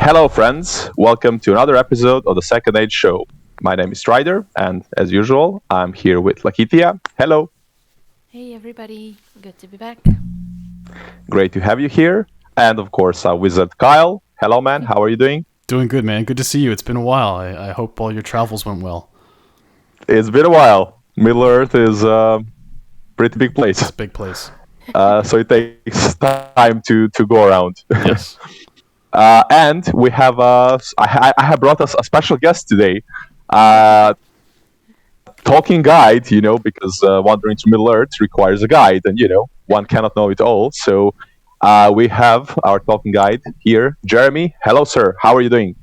Hello, friends. Welcome to another episode of the Second Age Show. My name is Strider, and as usual, I'm here with Lakitia. Hello. Hey everybody, good to be back. Great to have you here. And of course, our wizard Kyle. Hello, man. How are you doing? Doing good, man. Good to see you. It's been a while. I hope all your travels went well. It's been a while. Middle Earth is a pretty big It's place, a big place. so it takes time to go around. Yes. And we have I have brought us a special guest today. Talking guide, because wandering to Middle Earth requires a guide, and one cannot know it all. So we have our talking guide here, Jeremy. Hello, sir. How are you doing?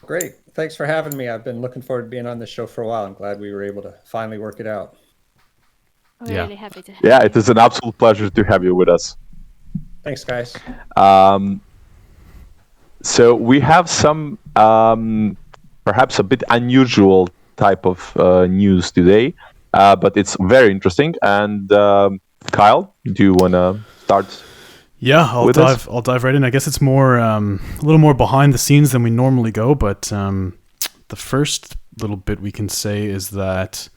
Great. Thanks for having me. I've been looking forward to being on this show for a while. I'm glad we were able to finally work it out. We're Yeah. really happy to have Yeah, you. it is an absolute pleasure to have you with us. Thanks, guys. So we have some perhaps a bit unusual type of news today, but it's very interesting. And Kyle, do you want to start? Yeah, I'll With us? dive right in. I guess it's more a little more behind the scenes than we normally go, but the first little bit we can say is that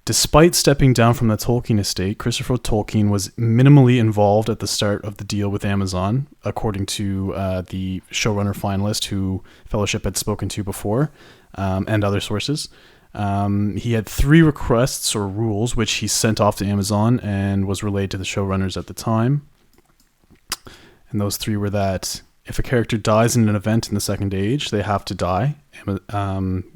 despite stepping down from the Tolkien estate, Christopher Tolkien was minimally involved at the start of the deal with Amazon, according to the showrunner finalist who Fellowship had spoken to before, and other sources. He had 3 requests or rules which he sent off to Amazon and was relayed to the showrunners at the time. And those 3 were that if a character dies in an event in the Second Age, they have to die.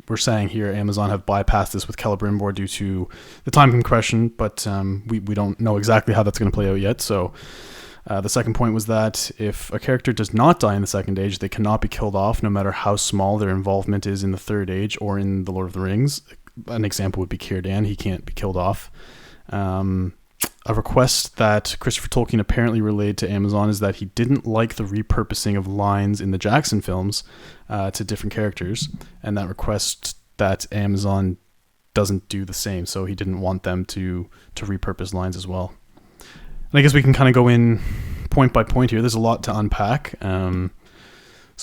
We're saying here Amazon have bypassed this with Celebrimbor due to the time compression, but we don't know exactly how that's going to play out yet. So the second point was that if a character does not die in the Second Age, they cannot be killed off, no matter how small their involvement is in the Third Age or in The Lord of the Rings. An example would be Círdan. He can't be killed off. A request that Christopher Tolkien apparently relayed to Amazon is that he didn't like the repurposing of lines in the Jackson films to different characters, and that request that Amazon doesn't do the same, so he didn't want them to repurpose lines as well. And I guess we can kind of go in point by point here. There's a lot to unpack. So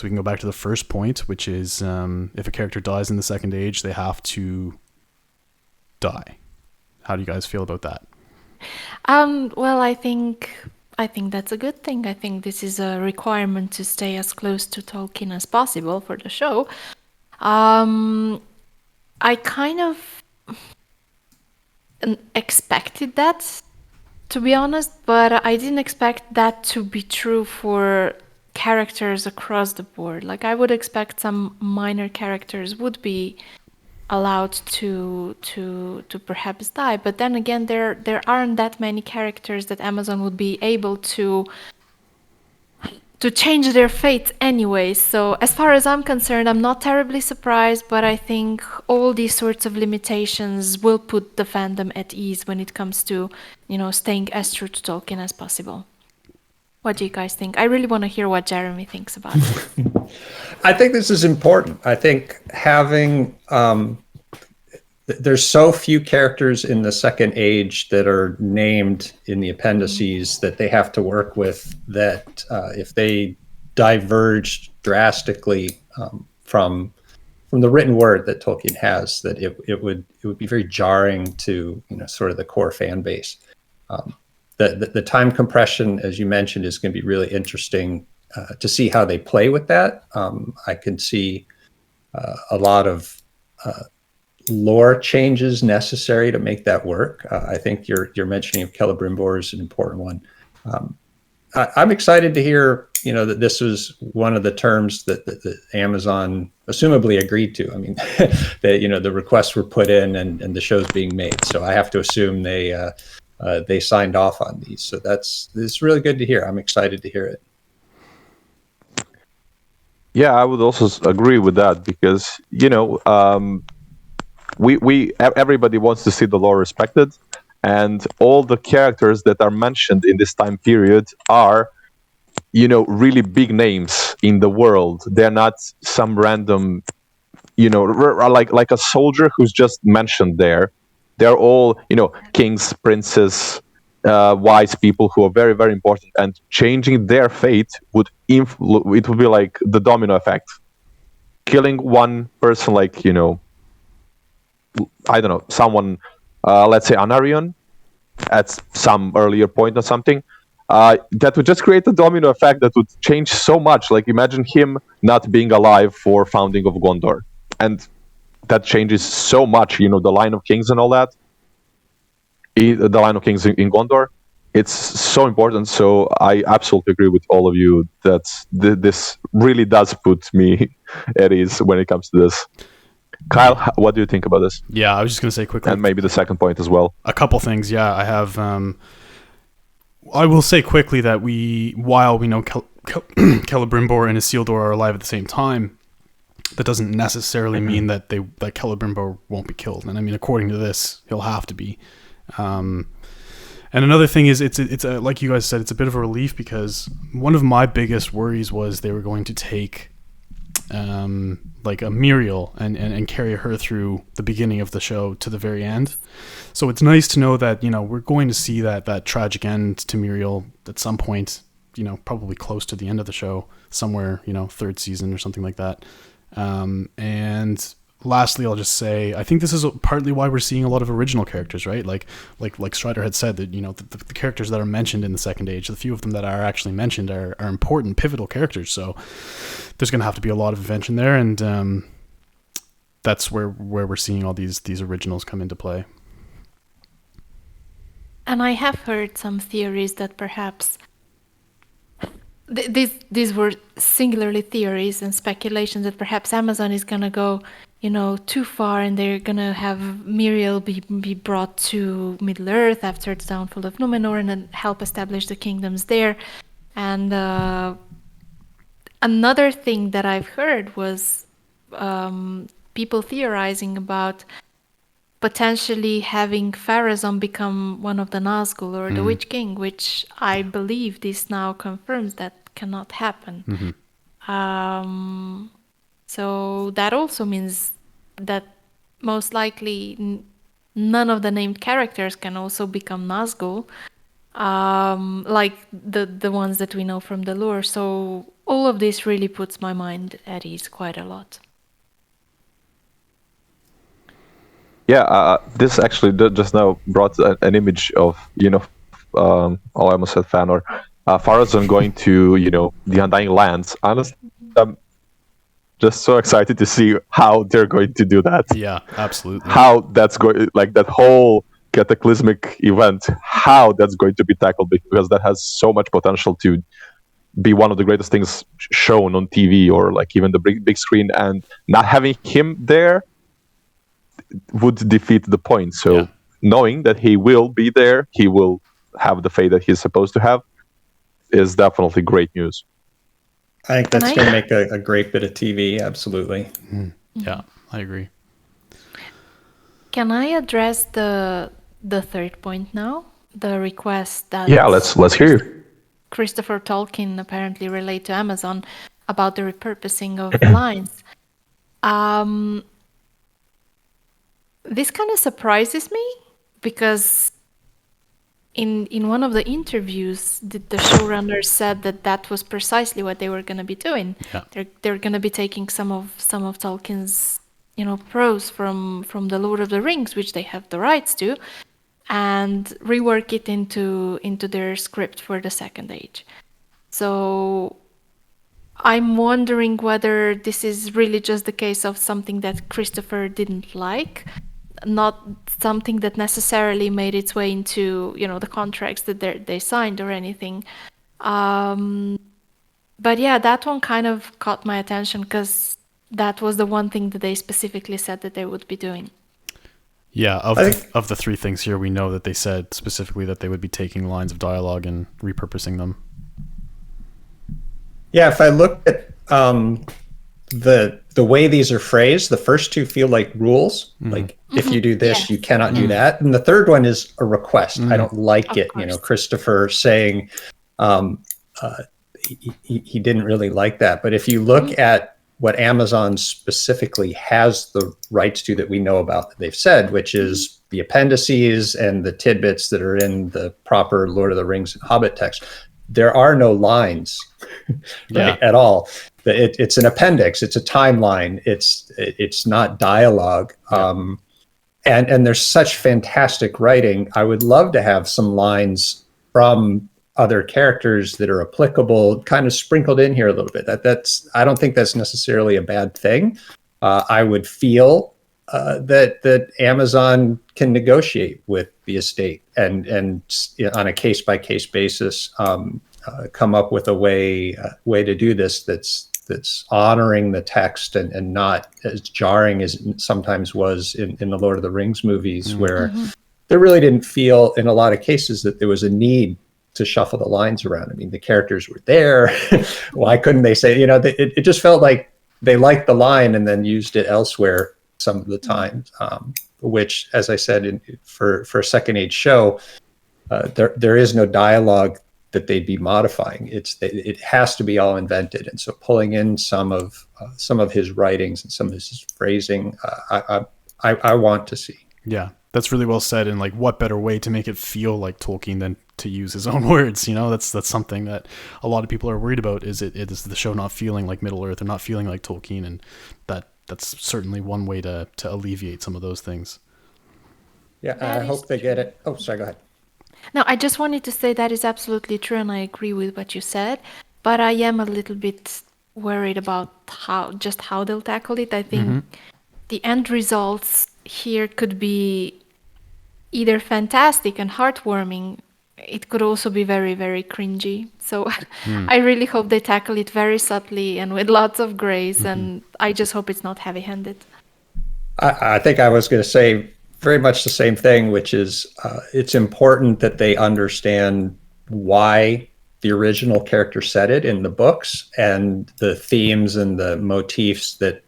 we can go back to the first point, which is if a character dies in the Second Age, they have to die. How do you guys feel about that? Well, I think that's a good thing. I think this is a requirement to stay as close to Tolkien as possible for the show. I kind of expected that, to be honest, but I didn't expect that to be true for characters across the board. Like, I would expect some minor characters would be allowed to perhaps die, but then again, there aren't that many characters that Amazon would be able to change their fate anyway. So as far as I'm concerned, I'm not terribly surprised, but I think all these sorts of limitations will put the fandom at ease when it comes to, staying as true to Tolkien as possible. What do you guys think? I really want to hear what Jeremy thinks about it. I think this is important. I think having there's so few characters in the Second Age that are named in the appendices that they have to work with, that if they diverged drastically from the written word that Tolkien has, that it would be very jarring to sort of the core fan base. The time compression, as you mentioned, is going to be really interesting to see how they play with that. I can see a lot of lore changes necessary to make that work. I think your mentioning of Celebrimbor is an important one. I'm excited to hear that this was one of the terms that Amazon assumably agreed to. I mean, that the requests were put in and the show's being made. So I have to assume they signed off on these. So it's really good to hear. I'm excited to hear it. Yeah, I would also agree with that because everybody wants to see the lore respected, and all the characters that are mentioned in this time period are really big names in the world. They're not some random like a soldier who's just mentioned there. They're all kings, princes, wise people who are very, very important, and changing their fate it would be like the domino effect. Killing one person, like, you know, I don't know, someone, let's say Anarion, at some earlier point or something, that would just create a domino effect that would change so much. Like, imagine him not being alive for founding of Gondor, and that changes so much. You know, the line of kings and all that. The line of kings in Gondor, it's so important. So I absolutely agree with all of you that this really does put me at ease when it comes to this. Kyle, what do you think about this? Yeah, I was just going to say quickly. And maybe the second point as well. A couple things, yeah. I have. I will say quickly that while we know Celebrimbor and Isildur are alive at the same time, that doesn't necessarily mean that Celebrimbor won't be killed. And I mean, according to this, he'll have to be. And another thing is, it's like you guys said, it's a bit of a relief, because one of my biggest worries was they were going to take like a Muriel and carry her through the beginning of the show to the very end. So it's nice to know that, you know, we're going to see that tragic end to Muriel at some point, you know, probably close to the end of the show, somewhere, you know, third season or something like that. And lastly, I'll just say, I think this is partly why we're seeing a lot of original characters, right? Like Strider had said, that, you know, the characters that are mentioned in the second age, the few of them that are actually mentioned are important, pivotal characters. So there's going to have to be a lot of invention there, and that's where we're seeing all these originals come into play. And I have heard some theories that perhaps these were singularly theories and speculations that perhaps Amazon is gonna go, you know, too far, and they're gonna have Muriel be brought to Middle Earth after the downfall of Numenor, and then help establish the kingdoms there. And another thing that I've heard was people theorizing about potentially having Pharazôn become one of the Nazgul or the Witch King, which I believe this now confirms that cannot happen. So that also means that most likely none of the named characters can also become Nazgul, like the ones that we know from the lore. So all of this really puts my mind at ease quite a lot. Yeah, this actually just now brought an image of, you know, I almost said Fëanor, Pharazôn going to, you know, the Undying Lands. Honestly, I'm just so excited to see how they're going to do that. Yeah, absolutely. How that's going, like that whole cataclysmic event, how that's going to be tackled, because that has so much potential to be one of the greatest things shown on TV or like even the big screen, and not having him there would defeat the point. So knowing that he will be there, he will have the fate that he's supposed to have, is definitely great news. I think that's going to make a great bit of TV. Absolutely. Yeah, I agree. Can I address the third point now? The request that let's hear you. Christopher Tolkien apparently relayed to Amazon about the repurposing of lines. This kind of surprises me, because in one of the interviews, the showrunners said that was precisely what they were going to be doing. Yeah. They're going to be taking some of Tolkien's, you know, prose from the Lord of the Rings, which they have the rights to, and rework it into their script for the Second Age. So I'm wondering whether this is really just the case of something that Christopher didn't like, not something that necessarily made its way into, you know, the contracts that they signed or anything. But yeah, that one kind of caught my attention, because that was the one thing that they specifically said that they would be doing. Yeah, of the three things here, we know that they said specifically that they would be taking lines of dialogue and repurposing them. Yeah, if I look at the way these are phrased, the first two feel like rules. Like, if you do this, you cannot do that. And the third one is a request. I don't like it. You know, Christopher saying he didn't really like that. But if you look at what Amazon specifically has the rights to that we know about that they've said, which is the appendices and the tidbits that are in the proper Lord of the Rings and Hobbit text. There are no lines right, at all. It's an appendix. It's a timeline. It's not dialogue. Yeah. And there's such fantastic writing. I would love to have some lines from other characters that are applicable, kind of sprinkled in here a little bit. I don't think that's necessarily a bad thing. I would feel that Amazon can negotiate with the estate and on a case by case basis come up with a way to do this that's honoring the text and not as jarring as it sometimes was in the Lord of the Rings movies, where there really didn't feel in a lot of cases that there was a need to shuffle the lines around. I mean, the characters were there. Why couldn't they say, it just felt like they liked the line and then used it elsewhere some of the time, which, as I said, for a second age show, there is no dialogue that they'd be modifying. It has to be all invented. And so pulling in some of his writings and some of his phrasing, I want to see. Yeah, that's really well said. And like, what better way to make it feel like Tolkien than to use his own words? That's something that a lot of people are worried about. Is the show not feeling like Middle Earth or not feeling like Tolkien? And that's certainly one way to alleviate some of those things. Yeah, I hope they get it. Oh, sorry, go ahead. No, I just wanted to say that is absolutely true, and I agree with what you said. But I am a little bit worried about how they'll tackle it. I think the end results here could be either fantastic and heartwarming. It could also be very, very cringy. So I really hope they tackle it very subtly and with lots of grace. And I just hope it's not heavy-handed. I think I was going to say very much the same thing, which is it's important that they understand why the original character said it in the books and the themes and the motifs that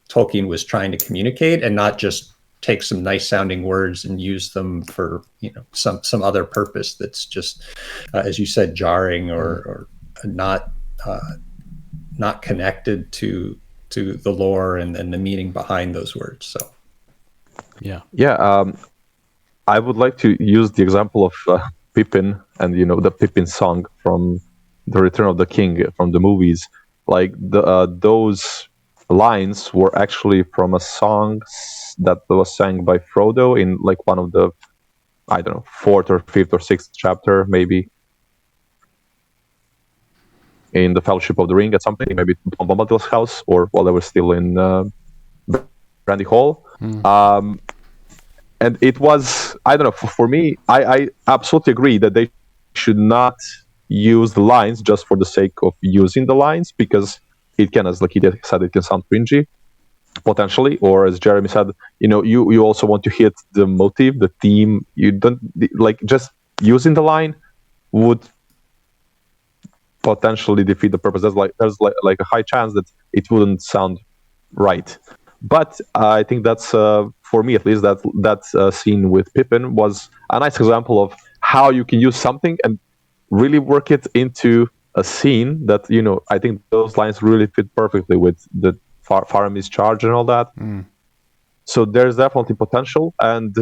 Tolkien was trying to communicate, and not just take some nice sounding words and use them for some other purpose that's just as you said, jarring or not connected to the lore and the meaning behind those words. So I would like to use the example of Pippin and the Pippin song from The Return of the King from the movies. Like those lines were actually from a song that was sang by Frodo in like one of the, I don't know, 4th or 5th or 6th chapter, maybe in the Fellowship of the Ring at something, maybe Tom Bombadil's house, or while they were still in Brandy Hall. And it was, I don't know, for me, I absolutely agree that they should not use the lines just for the sake of using the lines, because it can, as Lakita said, it can sound cringy, potentially, or as Jeremy said, you also want to hit the motive, the theme. You don't, like, just using the line would potentially defeat the purpose. There's like a high chance that it wouldn't sound right. But I think that's, for me at least, that scene with Pippin was a nice example of how you can use something and really work it into a scene that, I think those lines really fit perfectly with the Faramir's charge and all that. So there's definitely potential, and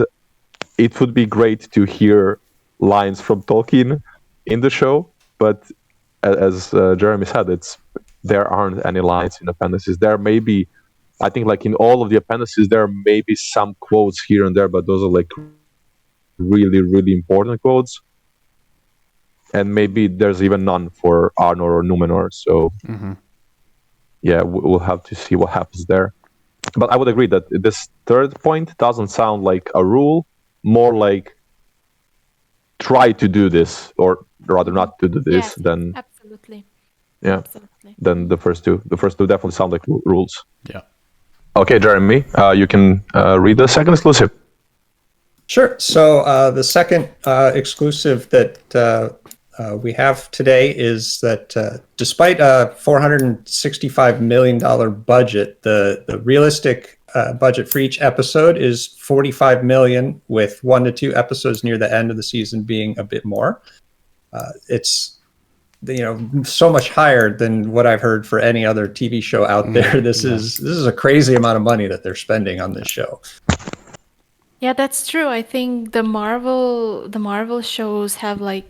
it would be great to hear lines from Tolkien in the show. But as Jeremy said, there aren't any lines in appendices. There may be, I think, like in all of the appendices, there may be some quotes here and there, but those are like really, really important quotes. And maybe there's even none for Arnor or Numenor. So, yeah, we'll have to see what happens there. But I would agree that this third point doesn't sound like a rule, more like try to do this, or rather not to do this, than absolutely. Yeah, absolutely. Than the first two. The first two definitely sound like rules. Yeah. Okay, Jeremy, you can read the second exclusive. Sure. So the second exclusive that we have today is that despite a $465 million budget, the realistic budget for each episode is $45 million, with 1 to 2 episodes near the end of the season being a bit more. It's so much higher than what I've heard for any other TV show out there. This is a crazy amount of money that they're spending on this show. Yeah, that's true. I think the Marvel shows have like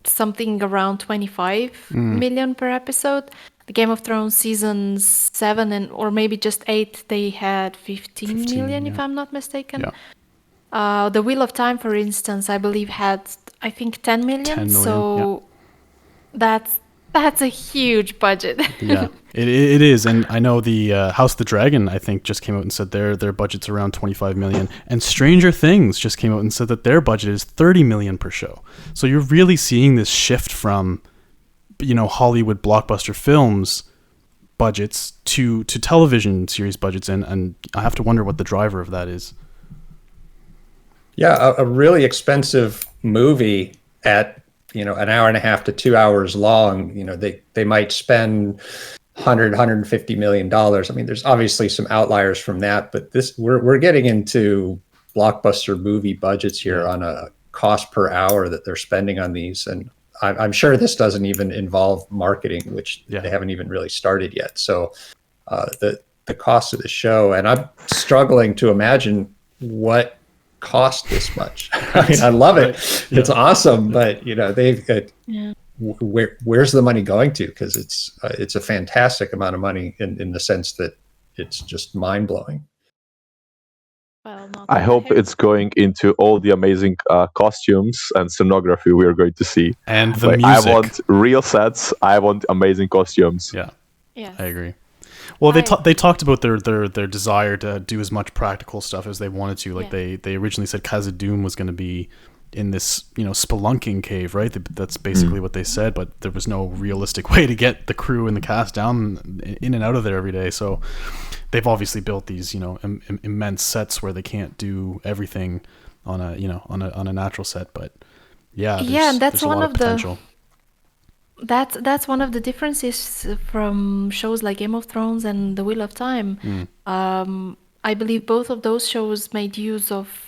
something around 25 million per episode. The Game of Thrones season 7 or maybe just 8, they had 15 million, if I'm not mistaken. Yeah. The Wheel of Time, for instance, I believe had, I think, 10 million. 10 million, So that's a huge budget. Yeah, it is, and I know the House of the Dragon, I think, just came out and said their budget's around 25 million, and Stranger Things just came out and said that their budget is 30 million per show. So you're really seeing this shift from, Hollywood blockbuster films budgets to television series budgets, and I have to wonder what the driver of that is. Yeah, a really expensive movie at an hour and a half to 2 hours long, they might spend $150 million. I mean, there's obviously some outliers from that, but we're getting into blockbuster movie budgets here on a cost per hour that they're spending on these. And I'm sure this doesn't even involve marketing, which they haven't even really started yet. So the cost of the show, and I'm struggling to imagine what cost this much. I mean, I love it. It's awesome, but they've got where's the money going to? Because it's a fantastic amount of money in the sense that it's just mind blowing. Well, I hope it's going into all the amazing costumes and scenography we are going to see. And the music. I want real sets. I want amazing costumes. Yeah. Yes. I agree. Well, they talked about their desire to do as much practical stuff as they wanted to. Like they originally said Khazad-dûm was going to be in this spelunking cave, right? That's basically what they said, but there was no realistic way to get the crew and the cast down in and out of there every day. So they've obviously built these immense sets where they can't do everything on a natural set. But and that's there's a one lot of of potential. That's one of the differences from shows like Game of Thrones and The Wheel of Time. I believe both of those shows made use of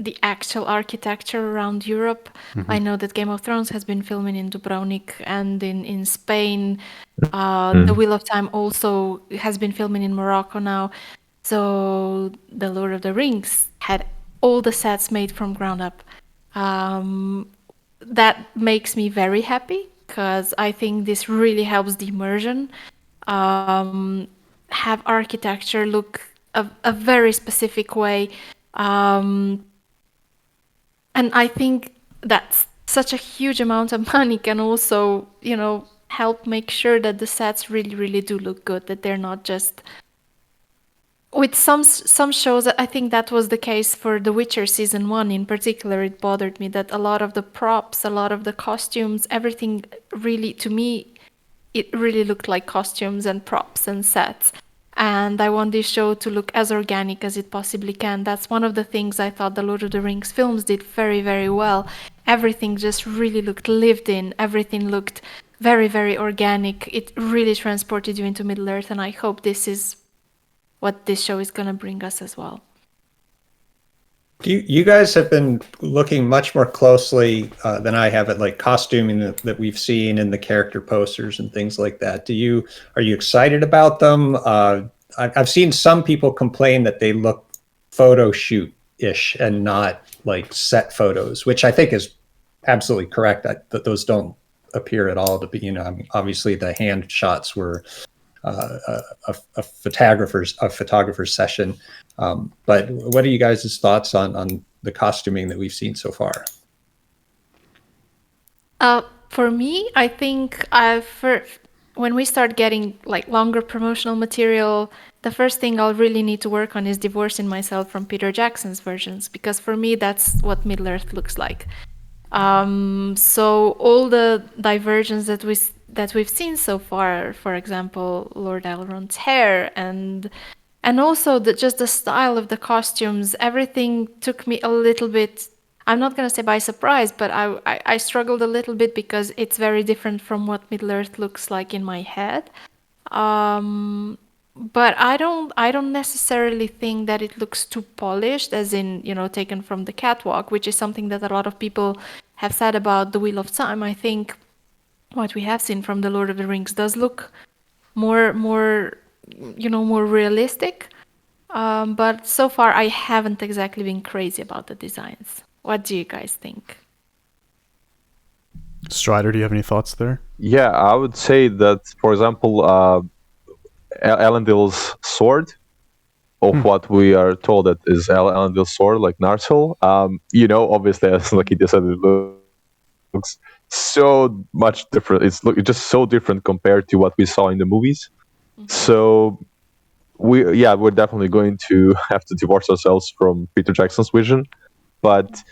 the actual architecture around Europe. I know that Game of Thrones has been filming in Dubrovnik and in Spain. The Wheel of Time also has been filming in Morocco now. So The Lord of the Rings had all the sets made from ground up. That makes me very happy because I think this really helps the immersion. Have architecture look a very specific way. And I think that's such a huge amount of money can also, help make sure that the sets really, really do look good, that they're not just... With some shows, I think that was the case for The Witcher season 1 in particular. It bothered me that a lot of the props, a lot of the costumes, everything really, to me, it really looked like costumes and props and sets. And I want this show to look as organic as it possibly can. That's one of the things I thought the Lord of the Rings films did very, very well. Everything just really looked lived in. Everything looked very, very organic. It really transported you into Middle-earth, and I hope this is what this show is going to bring us as well. You guys have been looking much more closely than I have at like costuming that we've seen in the character posters and things like that. Are you excited about them? I've seen some people complain that they look photo shoot-ish and not like set photos, which I think is absolutely correct. That those don't appear at all to be. I mean, obviously the hand shots were a photographer's session. But what are you guys' thoughts on the costuming that we've seen so far? For me, I think when we start getting like longer promotional material, the first thing I'll really need to work on is divorcing myself from Peter Jackson's versions, because for me that's what Middle-earth looks like. So all the divergence that we've seen so far, for example, Lord Elrond's hair and also just the style of the costumes, everything took me a little bit, I'm not going to say by surprise, but I struggled a little bit because it's very different from what Middle-earth looks like in my head. But I don't necessarily think that it looks too polished, as in, taken from the catwalk, which is something that a lot of people have said about The Wheel of Time. I think what we have seen from the Lord of the Rings does look more more realistic. But so far, I haven't exactly been crazy about the designs. What do you guys think? Strider, do you have any thoughts there? Yeah, I would say that, for example, Elendil's sword, of what we are told that is Elendil's sword, like Narsil. Obviously, as Lakita said, it looks so much different. It's just so different compared to what we saw in the movies. So we're definitely going to have to divorce ourselves from Peter Jackson's vision. But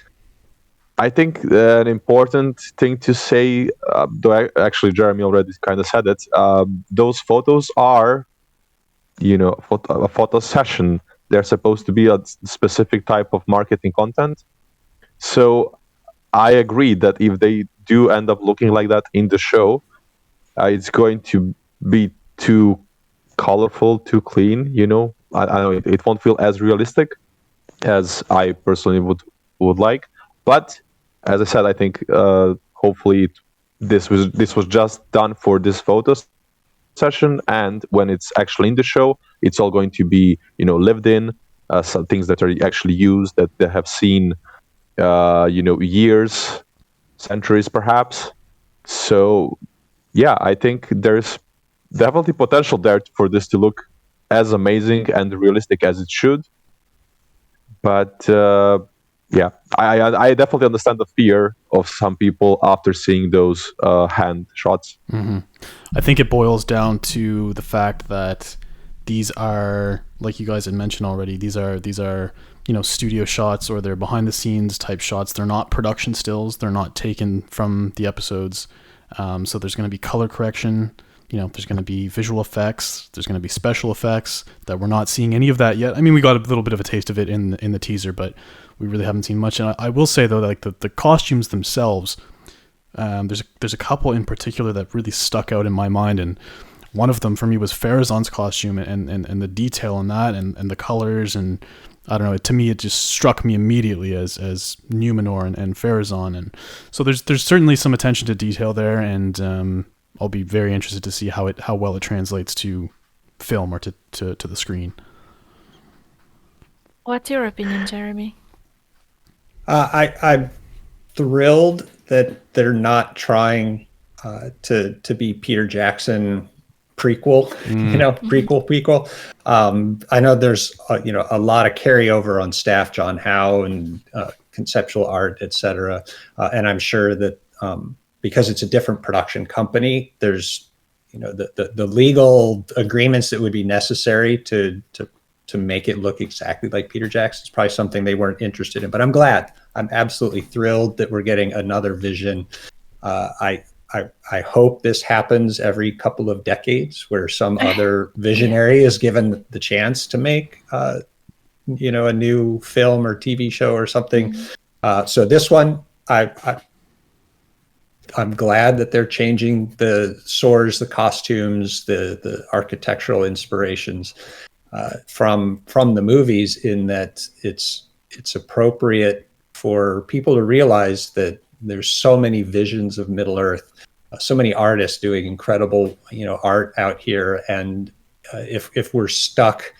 I think an important thing to say, though actually Jeremy already kind of said it, those photos are, a photo session. They're supposed to be a specific type of marketing content. So I agree that if they do end up looking like that in the show, it's going to be too colorful, too clean. I know it won't feel as realistic as I personally would like. But as I said, I think hopefully this was just done for this photo session, and when it's actually in the show, it's all going to be lived in, some things that are actually used that they have seen years, centuries perhaps. So yeah, I think there's definitely potential there for this to look as amazing and realistic as it should. But yeah, I definitely understand the fear of some people after seeing those hand shots. I think it boils down to the fact that these are, like you guys had mentioned already, these are studio shots, or they're behind the scenes type shots. They're not production stills. They're not taken from the episodes. So there's going to be color correction. There's going to be visual effects. There's going to be special effects that we're not seeing any of that yet. I mean, we got a little bit of a taste of it in the teaser, but we really haven't seen much. And I will say though, like the costumes themselves, there's a couple in particular that really stuck out in my mind, and one of them for me was Farazan's costume, and the detail on that, and the colors, and I don't know. To me, it just struck me immediately as Numenor and Farazan, and so there's certainly some attention to detail there, and I'll be very interested to see how well it translates to film or to the screen. What's your opinion, Jeremy? I'm thrilled that they're not trying to be Peter Jackson prequel, prequel. I know there's a lot of carryover on staff, John Howe and conceptual art, etc. And I'm sure that because it's a different production company, there's the legal agreements that would be necessary to make it look exactly like Peter Jackson is probably something they weren't interested in. But I'm absolutely thrilled that we're getting another vision. I hope this happens every couple of decades, where some other visionary is given the chance to make a new film or TV show or something. So this one, I'm glad that they're changing the swords, the costumes, the architectural inspirations from the movies, in that it's appropriate for people to realize that there's so many visions of Middle Earth, so many artists doing incredible art out here, and if we're stuck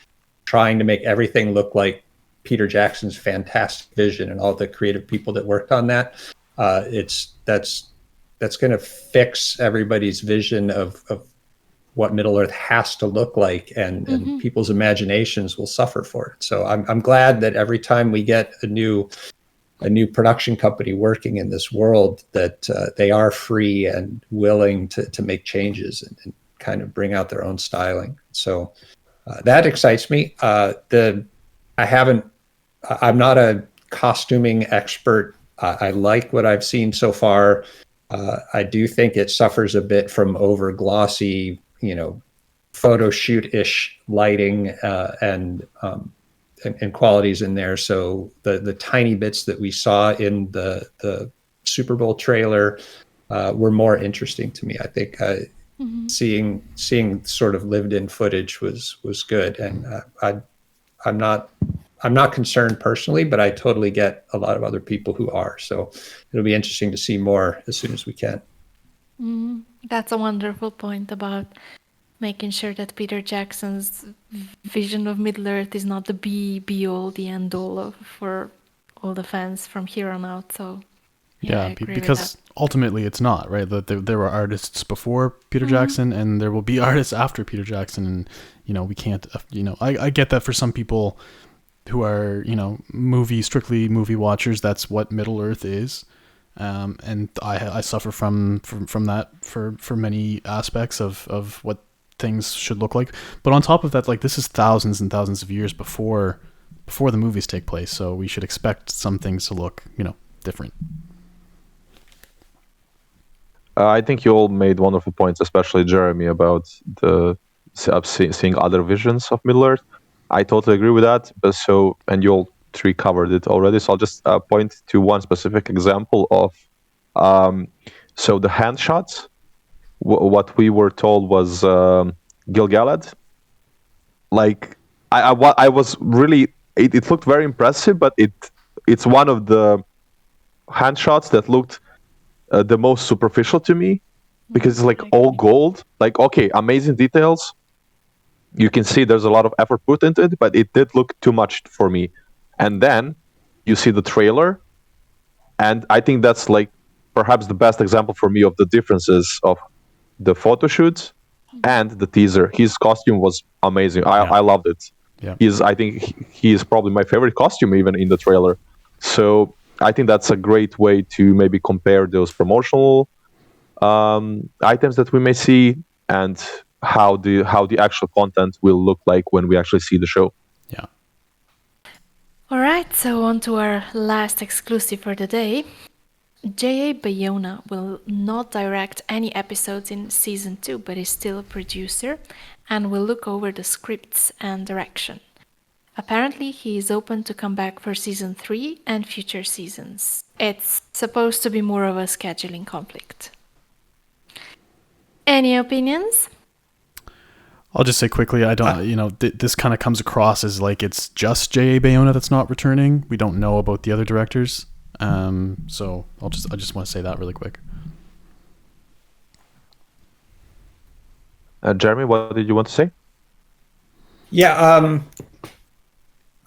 trying to make everything look like Peter Jackson's fantastic vision and all the creative people that worked on that, that's going to fix everybody's vision of what Middle Earth has to look like, and people's imaginations will suffer for it. So I'm glad that every time we get a new production company working in this world, that they are free and willing to make changes and kind of bring out their own styling. So that excites me. I'm not a costuming expert. I like what I've seen so far. I do think it suffers a bit from over glossy, photo shoot-ish lighting and qualities in there. So the tiny bits that we saw in the Super Bowl trailer were more interesting to me. I think seeing sort of lived-in footage was good, and I'm not concerned personally, but I totally get a lot of other people who are. So it'll be interesting to see more as soon as we can. That's a wonderful point about making sure that Peter Jackson's vision of Middle Earth is not the be all, the end all of, for all the fans from here on out. So, yeah, I agree with that. Because ultimately it's not, right? That there were artists before Peter Jackson, and there will be artists after Peter Jackson, and we can't. I get that for some people who are strictly movie watchers, that's what Middle Earth is. And I suffer from that for many aspects of what things should look like. But on top of that, like, this is thousands and thousands of years before the movies take place, so we should expect some things to look different. I think you all made wonderful points, especially Jeremy, about seeing other visions of Middle Earth. I totally agree with that. And you all three covered it already. So I'll just point to one specific example of the hand shots. What we were told was Gil-galad. Like I was really, it looked very impressive, but it's one of the hand shots that looked the most superficial to me, because it's like all gold. Like, okay, amazing details. You can see there's a lot of effort put into it, but it did look too much for me. And then you see the trailer, and I think that's like perhaps the best example for me of the differences of the photo shoots and the teaser. His costume was amazing. I loved it. Yeah. I think he is probably my favorite costume even in the trailer. So I think that's a great way to maybe compare those promotional items that we may see and how the actual content will look like when we actually see the show. Yeah. All right, so on to our last exclusive for the day. J.A. Bayona will not direct any episodes in season 2, but is still a producer and will look over the scripts and direction. Apparently, he is open to come back for season 3 and future seasons. It's supposed to be more of a scheduling conflict. Any opinions? I'll just say quickly, I don't, this kind of comes across as like it's just J.A. Bayona that's not returning. We don't know about the other directors. So I just want to say that really quick. Jeremy, what did you want to say? Yeah,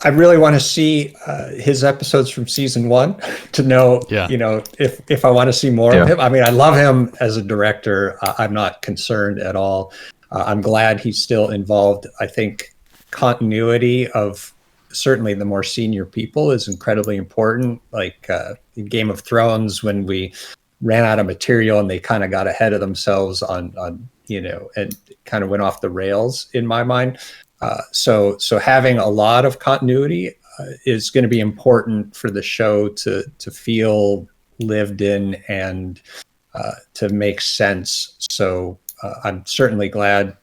I really want to see his episodes from season 1 to know, if I want to see more of him. I mean, I love him as a director. I'm not concerned at all. I'm glad he's still involved. I think continuity of certainly the more senior people is incredibly important. Like in Game of Thrones, when we ran out of material and they kind of got ahead of themselves on and kind of went off the rails in my mind. So having a lot of continuity is going to be important for the show to feel lived in and to make sense. So I'm certainly glad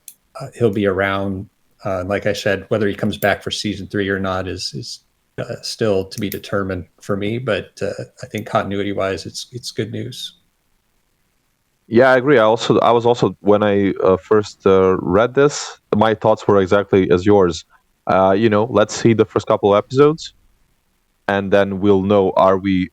he'll be around. Like I said, whether he comes back for season 3 or not is still to be determined for me. But I think continuity-wise, it's good news. Yeah, I agree. I was also when I first read this, my thoughts were exactly as yours. Let's see the first couple of episodes, and then we'll know, are we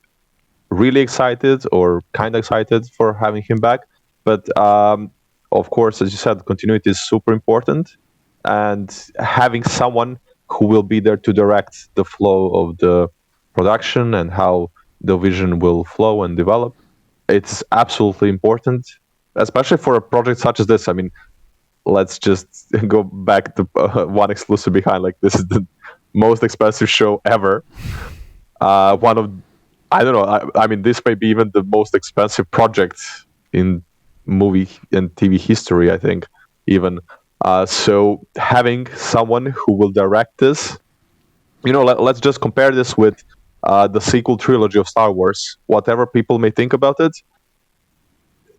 really excited or kind of excited for having him back. But of course, as you said, continuity is super important, and having someone who will be there to direct the flow of the production and how the vision will flow and develop, it's absolutely important, especially for a project such as this. I mean, let's just go back to one exclusive behind. Like, this is the most expensive show ever. I don't know. I mean, this may be even the most expensive project in movie and TV history, I think, even. So having someone who will direct this, let's just compare this with the sequel trilogy of Star Wars. Whatever people may think about it,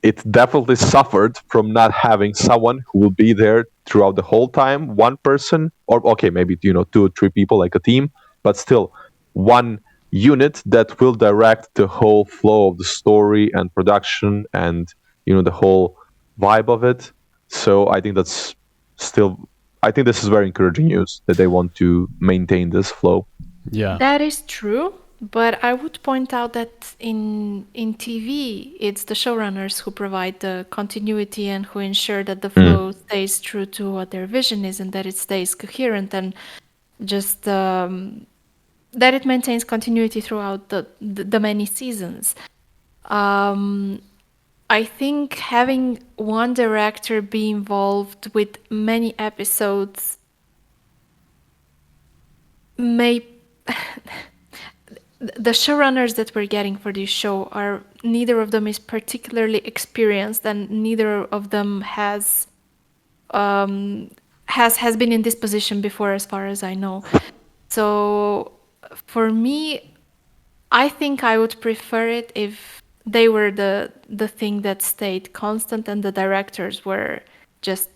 it definitely suffered from not having someone who will be there throughout the whole time. One person, or okay, maybe 2 or 3 people, like a team, but still one unit that will direct the whole flow of the story and production and the whole vibe of it. So I think this is very encouraging news that they want to maintain this flow. Yeah, that is true. But I would point out that in TV, it's the showrunners who provide the continuity and who ensure that the flow stays true to what their vision is and that it stays coherent and just that it maintains continuity throughout the many seasons. I think having one director be involved with many episodes may the showrunners that we're getting for this show are neither of them is particularly experienced and neither of them has been in this position before as far as I know. So for me, I think I would prefer it if they were the thing that stayed constant and the directors were just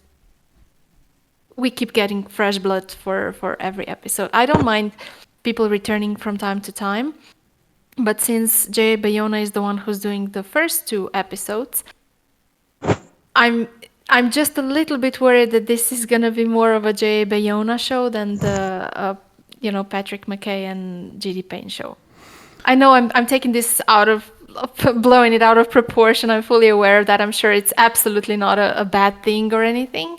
we keep getting fresh blood for every episode. I don't mind people returning from time to time, but since J.A. Bayona is the one who's doing the first 2 episodes, I'm just a little bit worried that this is gonna be more of a J.A. Bayona show than the Patrick McKay and G.D. Payne show. I know I'm taking this out of blowing it out of proportion. I'm fully aware of that. I'm sure it's absolutely not a bad thing or anything.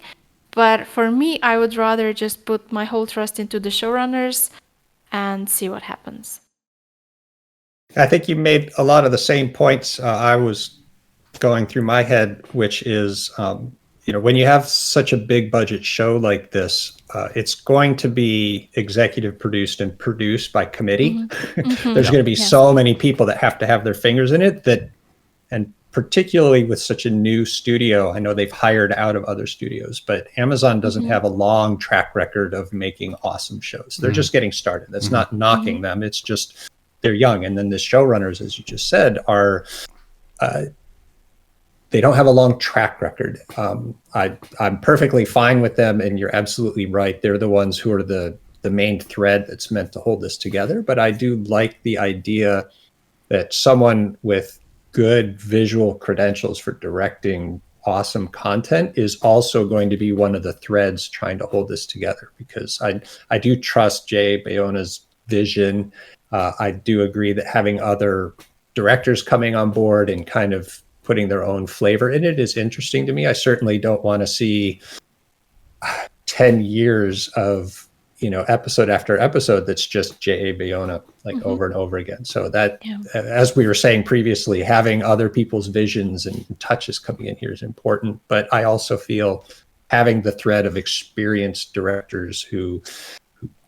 But for me, I would rather just put my whole trust into the showrunners and see what happens. I think you made a lot of the same points I was going through my head, which is, when you have such a big budget show like this, it's going to be executive produced and produced by committee. Mm-hmm. There's going to be so many people that have to have their fingers in it and particularly with such a new studio, I know they've hired out of other studios, but Amazon doesn't have a long track record of making awesome shows. They're just getting started. That's not knocking them. It's just they're young. And then the showrunners, as you just said, are they don't have a long track record. I'm perfectly fine with them, and you're absolutely right. They're the ones who are the main thread that's meant to hold this together. But I do like the idea that someone with good visual credentials for directing awesome content is also going to be one of the threads trying to hold this together, because I do trust J.A. Bayona's vision. I do agree that having other directors coming on board and kind of putting their own flavor in it is interesting to me. I certainly don't want to see 10 years of episode after episode that's just J.A. Bayona over and over again. So that, as we were saying previously, having other people's visions and touches coming in here is important. But I also feel having the thread of experienced directors who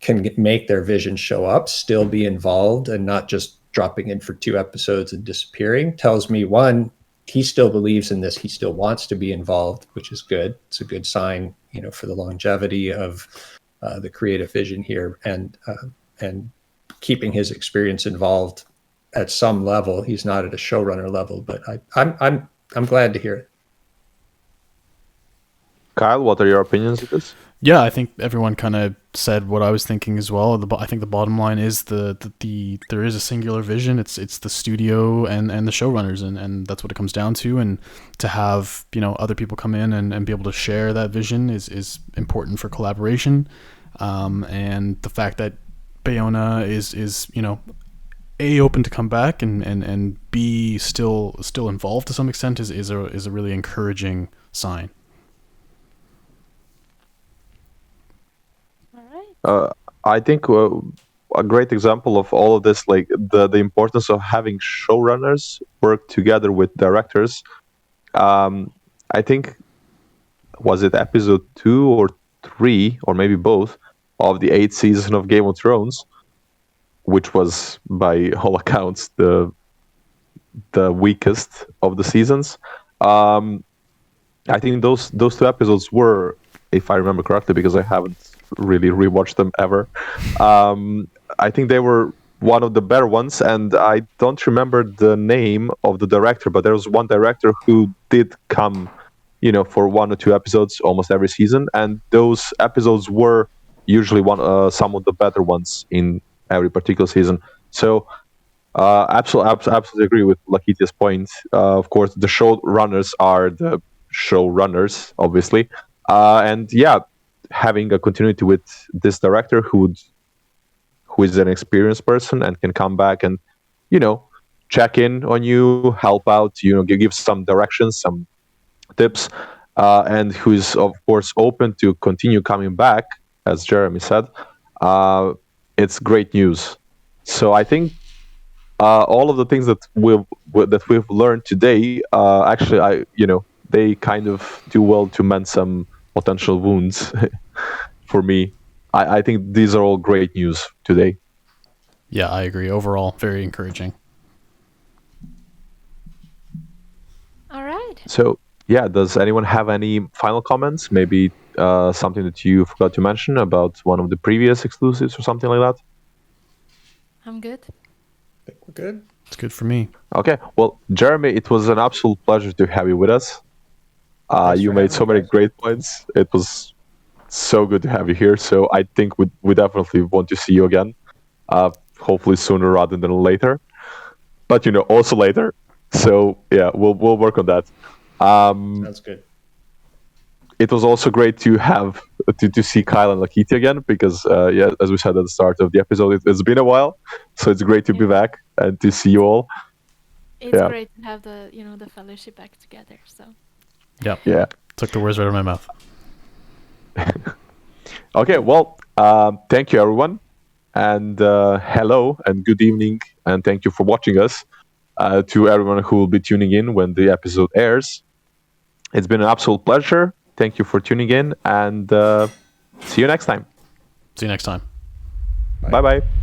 can make their vision show up, still be involved, and not just dropping in for 2 episodes and disappearing, tells me, one, he still believes in this. He still wants to be involved, which is good. It's a good sign, for the longevity of the creative vision here, and keeping his experience involved at some level. He's not at a showrunner level, but I'm glad to hear it. Kyle, what are your opinions of this? Yeah, I think everyone kind of said what I was thinking as well. I think the bottom line is there is a singular vision. It's the studio and the showrunners, and that's what it comes down to. And to have other people come in and be able to share that vision is important for collaboration. And the fact that Bayona is A, open to come back, and B, still involved to some extent is a really encouraging sign. I think a great example of all of this, like the importance of having showrunners work together with directors. I think, was it episode 2 or 3, or maybe both, of the 8th season of Game of Thrones, which was by all accounts the weakest of the seasons. I think those 2 episodes were, if I remember correctly, because I haven't really rewatched them ever, I think they were one of the better ones, and I don't remember the name of the director, but there was one director who did come for 1 or 2 episodes almost every season, and those episodes were usually some of the better ones in every particular season. So absolutely agree with Lakitia's point. Of course, the showrunners are the showrunners, obviously, and having a continuity with this director who who is an experienced person and can come back and, check in on you, help out, give some directions, some tips, and who is of course open to continue coming back, as Jeremy said. It's great news. So I think all of the things that we've learned today, actually, they kind of do well to mend some potential wounds for me. I think these are all great news today. Yeah, I agree. Overall, very encouraging. All right. So yeah, does anyone have any final comments? Maybe something that you forgot to mention about one of the previous exclusives or something like that? I'm good. I think we're good. It's good for me. Okay. Well, Jeremy, it was an absolute pleasure to have you with us. Thanks You for made having so me, many guys. great points. It was so good to have you here. So I think we definitely want to see you again. Hopefully sooner rather than later. But also later. So yeah, we'll work on that. Sounds good. It was also great to have to see Kyle and Lakiti again because yeah, as we said at the start of the episode, it's been a while. So it's great to be Yeah. back and to see you all. It's Yeah. great to have the fellowship back together. So Yep. Yeah. Took the words right out of my mouth. Okay. Well, thank you everyone, and hello and good evening, and thank you for watching us. To everyone who will be tuning in when the episode airs, it's been an absolute pleasure. Thank you for tuning in, and see you next time. See you next time. Bye bye.